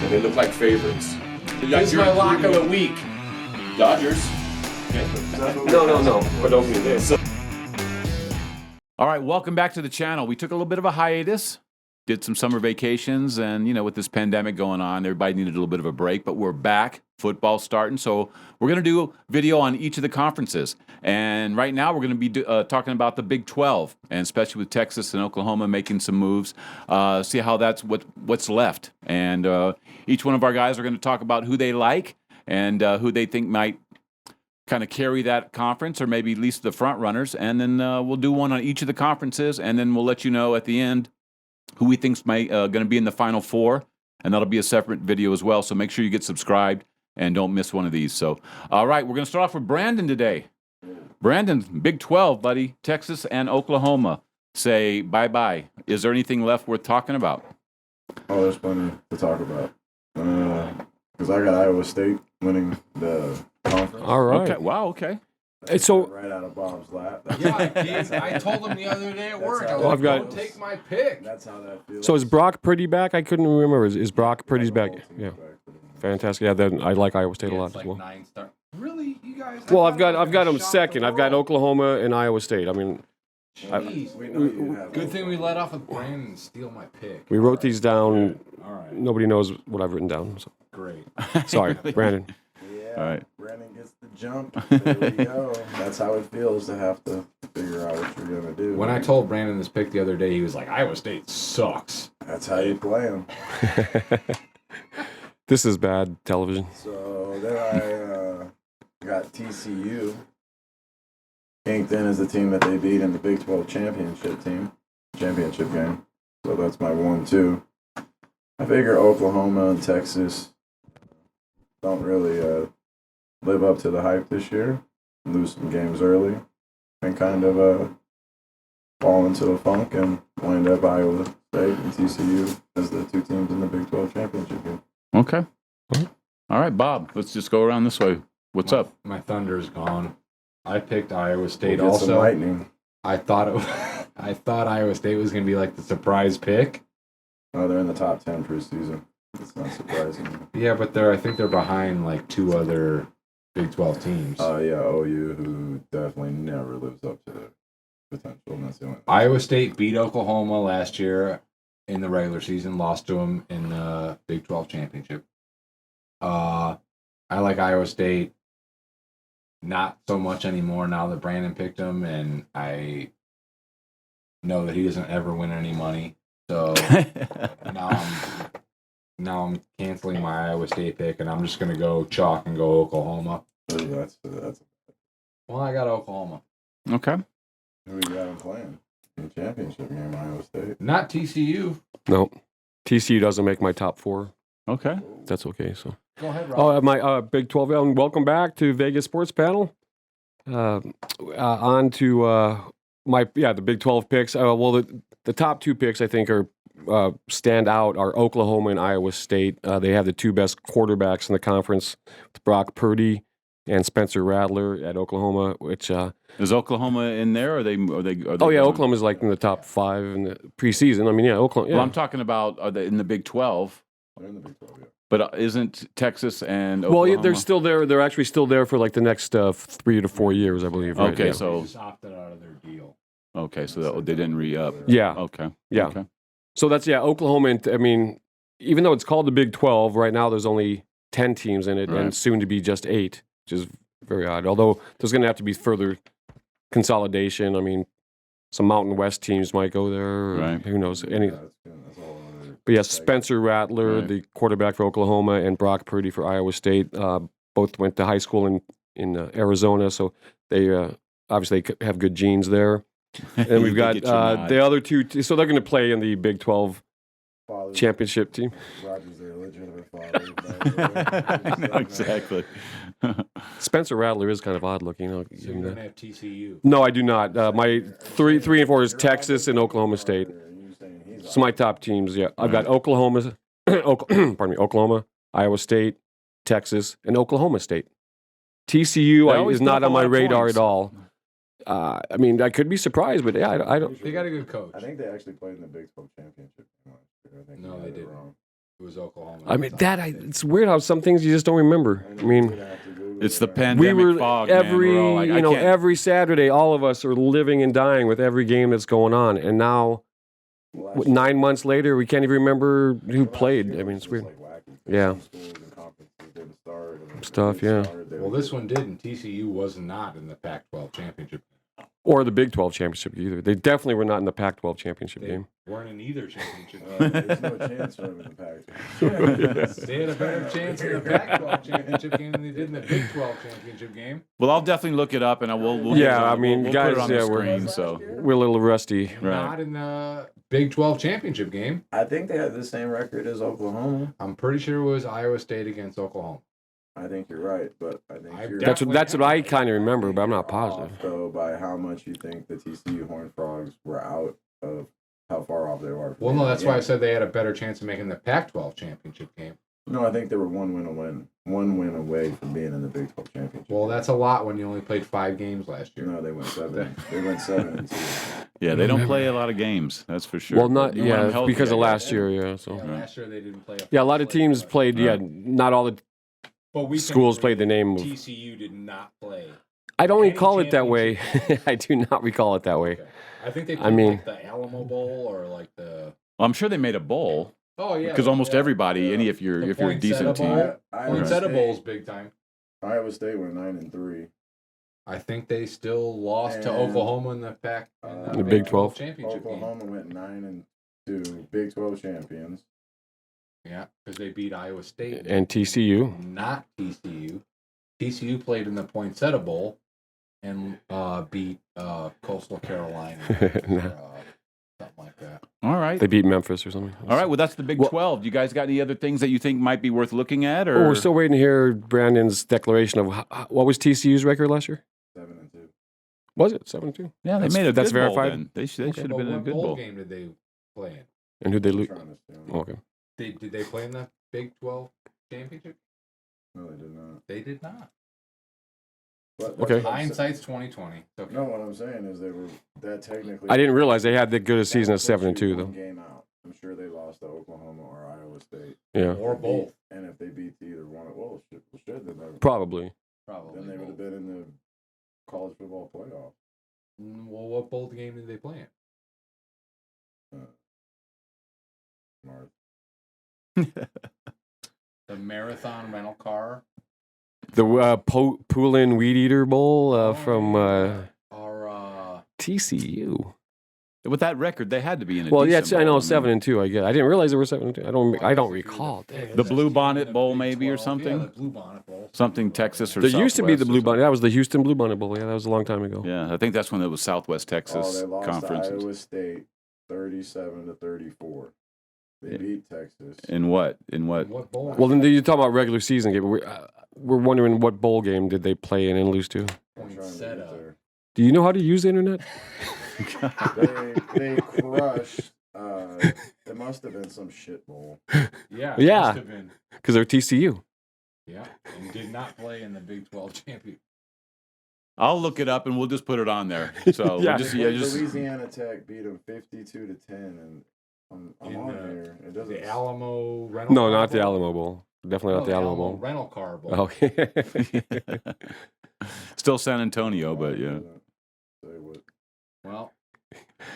They look like favorites. This is my lock of the week. Dodgers. No. But opening day. All right, welcome back to the channel. We took a little bit of a hiatus, did some summer vacations, and, with this pandemic going on, everybody needed a little bit of a break, but we're back, football starting, so we're going to do a video on each of the conferences. And right now, we're going to be talking about the Big 12, and especially with Texas and Oklahoma making some moves, see how that's what's left. And each one of our guys are going to talk about who they like and who they think might kind of carry that conference, or maybe at least the front runners, and then we'll do one on each of the conferences, and then we'll let you know at the end who we think's going to be in the Final Four, and that'll be a separate video as well. So make sure you get subscribed and don't miss one of these. So, all right, we're going to start off with Brandon today. Brandon, Big 12, buddy, Texas and Oklahoma say bye-bye. Is there anything left worth talking about? Oh, there's plenty to talk about. Because I got Iowa State winning the conference. All right. Okay. Wow, okay. So right out of Bob's lap. Yeah, I did. I told him the other day at work. I was Well, like, I've got- don't take my pick. That's how that feels. So is Brock Purdy back? I couldn't remember. Is Brock Purdy's back? Yeah. Fantastic. Yeah, then I like Iowa State a lot It's as like well. 9 star. Really, you guys? Well, I've got them second. I've got Oklahoma and Iowa State. I mean, Jeez. We know you have Good thing we let off with Brandon and steal my pick. we wrote these down. All right. Nobody knows what I've written down. So. Great. Sorry, Brandon. Yeah. All right. Brandon gets the jump. There we go. That's how it feels to have to figure out what you're going to do. When I told Brandon this pick the other day, he was like, Iowa State sucks. That's how you play them. This is bad television. So then I got TCU inked in as the team that they beat in the Big 12 championship game. So that's my 1-2. I figure Oklahoma and Texas don't really live up to the hype this year, lose some games early, and kind of fall into a funk and wind up Iowa State and TCU as the two teams in the Big 12 championship game. Okay. All right, Bob, let's just go around this way. What's up? My Thunder's gone. I picked Iowa State We'll get some also. lightning. I thought Iowa State was going to be like the surprise pick. Oh, they're in the top 10 preseason. It's not surprising. Yeah, but I think they're behind like 2 other Big 12 teams. Oh, yeah, OU, who definitely never lives up to their potential. And that's the only thing. Iowa State beat Oklahoma last year in the regular season, lost to them in the Big 12 championship. I like Iowa State not so much anymore now that Brandon picked them, and I know that he doesn't ever win any money. So now I'm canceling my Iowa State pick, and I'm just going to go chalk and go Oklahoma. That's Well, I got Oklahoma. Okay. who you got them playing in the championship game, Iowa State. Not TCU. No, TCU doesn't make my top 4. Okay. That's okay. So. Go ahead, Rob. Oh, my Big 12. Welcome back to Vegas Sports Panel. On to the Big 12 picks. Well, the top 2 picks I think are stand out are Oklahoma and Iowa State. They have the 2 best quarterbacks in the conference, with Brock Purdy and Spencer Rattler at Oklahoma. Which Is Oklahoma in there? Or are they oh yeah, Oklahoma's like in the top 5 in the preseason. I mean, yeah, Oklahoma. Yeah. Well, I'm talking about, are they in the Big 12? They're in the Big 12, yeah. But isn't Texas and Oklahoma? Well, they're still there. They're actually still there for like the next 3 to 4 years, I believe. Right? Okay, Yeah. so They just opted out of their deal. so they didn't re-up. Yeah. Okay. Yeah. Okay. So that's, Oklahoma. And, I mean, even though it's called the Big 12, right now there's only 10 teams in it, Right. and soon to be just 8, which is very odd. Although there's going to have to be further consolidation. I mean, some Mountain West teams might go there. Or Right. Who knows? Yeah, that's all other. But yes, Spencer Rattler, Right. the quarterback for Oklahoma, and Brock Purdy for Iowa State, both went to high school in Arizona, so they obviously have good genes there. And we've got Get your nod. the other 2, so they're going to play in the Big 12 Father, championship team. Rogers, their legitimate father. No, exactly. Spencer Rattler is kind of odd looking. So you're going to have TCU. No, I do not. My 3 and 4 is Texas and Oklahoma State. So my top teams, I've got Oklahoma, Oklahoma, Iowa State, Texas, and Oklahoma State. They TCU always is put not up a on my lot of radar points. at all. I mean, I could be surprised, but yeah, I don't. They got a good coach. I think they actually played in the Big 12 championship game last year. I think No, you they got it didn't. wrong. It was Oklahoma. I mean, it's weird how some things you just don't remember. I mean, It's the we pandemic were fog, man. every, We're all like, I can't- every Saturday, all of us are living and dying with every game that's going on. And now, 9 months later, we can't even remember who played. I mean, it's weird. Yeah. Stuff, yeah. Well, this one didn't. TCU was not in the Pac-12 championship. Or the Big 12 championship either. They definitely were not in the Pac-12 championship They game. weren't in either championship. There's no chance for them in the Pac. They had a better chance in the Pac-12 championship game than they did in the Big 12 championship game. Well, I'll definitely look it up, and we'll Yeah, we'll- I mean, we'll guys, put it on yeah, the we're- screen. So We're a little rusty. Right. Not in the Big 12 championship game. I think they had the same record as Oklahoma. I'm pretty sure it was Iowa State against Oklahoma. I think you're right, but I think you're That's what I kind of remember, but I'm not positive. off, though, by how much you think the TCU Horned Frogs were out of how far off they were. from Well, no, being that's in why I the said they had a better chance of making the Pac-12 championship game. game. No, I think they were one win away from being in the Big 12 championship. Well, that's a lot when you only played 5 games last year. No, they went 7. They went 7-2. yeah, they don't play a lot of games. That's for sure. Well, not You want them healthy, because of I guess. last year, yeah. So Yeah, last year they didn't play. yeah, a lot of teams played. Yeah, not all the But we schools played the name of. TCU did not play. I don't any recall it that way. I do not recall it that way. Okay. I think they I played mean- like the Alamo Bowl or like the. Well, I'm sure they made a bowl Oh yeah, because almost yeah. everybody, Yeah. if you're The a decent Poinsettia Bowl. team, Poinsettia Bowl's big time. Iowa State went 9-3. I think they still lost to And, Oklahoma in the Pac. In The Big 12 championship game. Oklahoma went 9-2. Big 12 champions. Yeah, because they beat Iowa State And TCU. not TCU. TCU played in the Poinsettia Bowl and beat Coastal Carolina. Something like that. all right. They beat Memphis or something. All right, well, that's the Big Well- 12. You guys got any other things that you think might be worth looking at? Or Oh, we're still waiting to hear Brandon's declaration of what was TCU's record last year? 7-2. Was it 7-2? yeah, they that's- made a that's good bowl verified? then. They should have But been in a what good bowl bowl. game did they play in? And who'd they lose? Trying to steal. Oh, okay. Did they play in the Big 12 championship? No, they did not. They did not. But that's Okay. what I'm saying. Hindsight's 2020. Okay. No, what I'm saying is they were that technically. I didn't realize they had that good a that season as puts you 7-2 one though. Game out. I'm sure they lost to Oklahoma or Iowa State. Yeah, Or both, And if they beat either one, should then probably. probably. they would have been in the college football playoff. Well, what bowl game did they play in? Smart. The Marathon Rental Car. The Poulin Weed Eater Bowl from Or TCU. With that record, they had to be in a Well, yeah, decent I know bowl. 7-2. I guess I didn't realize they were 7-2. I don't recall. Dang. The Blue Bonnet The Bowl Big maybe or 12. something? Yeah, the Blue Bonnet Bowl. Something Texas or There used to be the Southwest or Blue Bonnet. something. That was the Houston Blue Bonnet Bowl. Yeah, that was a long time ago. Yeah, I think that's when it was Southwest Oh, Texas they lost Conference. to Iowa State 37-34. They Yeah. beat Texas. In what? In what? What bowl? Well, then you talk about regular season game. We're wondering what bowl game did they play in and lose to? I'm trying to get Poinsettia. there. Do you know how to use the internet? They crushed. It must have been some shit bowl. Yeah. it Yeah. Must have been. Because they're TCU. Yeah. And did not play in the Big 12 championship. I'll look it up and we'll just put it on there. So Yeah. just Louisiana Tech beat them 52-10, and I'm In on the- here. It doesn't. The Alamo Rental No, Car not the Bowl? Alamo Bowl. Definitely No, not the Alamo Bowl. Rental Car Bowl. Okay. still San Antonio, but yeah. Say what- Well,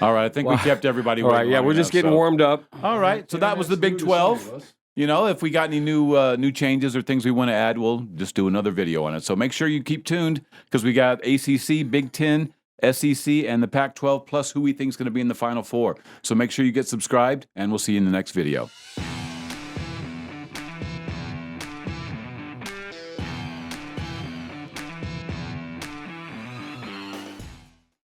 All right, I think we Well, kept everybody. All right, waiting yeah, long we're just enough, getting so- warmed up. All right, so that was the Big 12. You know, if we got any new changes or things we want to add, we'll just do another video on it. So make sure you keep tuned because we got ACC, Big 10, SEC, and the Pac-12, plus who we think is going to be in the Final Four. So make sure you get subscribed, and we'll see you in the next video.